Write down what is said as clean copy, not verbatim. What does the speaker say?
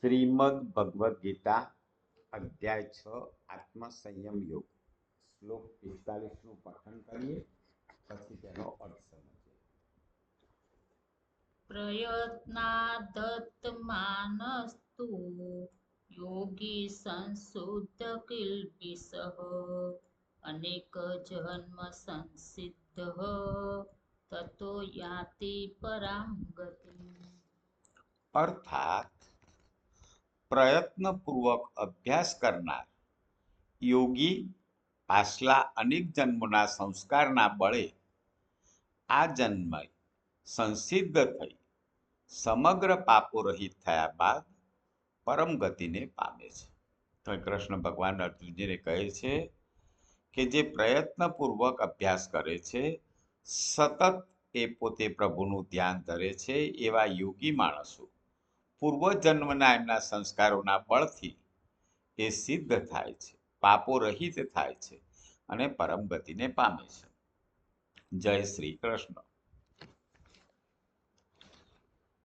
શ્રીમદ ભગવદ્ ગીતા અધ્યાય 6 આત્મસંયમ યોગ શ્લોક 45નું પઠન કરીએ, પછી તેનો અર્થ સમજીએ. પ્રયત્નાદત્તમાનસ્તુ યોગી સંશુદ્ધ કિલ્બિષઃ અનેક જન્મ સંસિદ્ધ તતો યાતિ પરામ ગતિમ. અર્થાત પ્રયત્નપૂર્વક અભ્યાસ કરનાર યોગી પાછલા અનેક જન્મોના સંસ્કારના બળે આ જન્મ સંસિદ્ધ થઈ સમગ્ર પાપો રહિત થયા બાદ પરમ ગતિને પામે છે. તો કૃષ્ણ ભગવાન અર્જુનજીને કહે છે કે જે પ્રયત્નપૂર્વક અભ્યાસ કરે છે, સતત એ પોતે પ્રભુનું ધ્યાન ધરે છે, એવા યોગી માણસો પૂર્વજન્મના એમના સંસ્કારોના બળથી એ સિદ્ધ થાય છે, પાપો રહિત થાય છે અને પરમ ગતિને પામે છે. જય શ્રી કૃષ્ણ.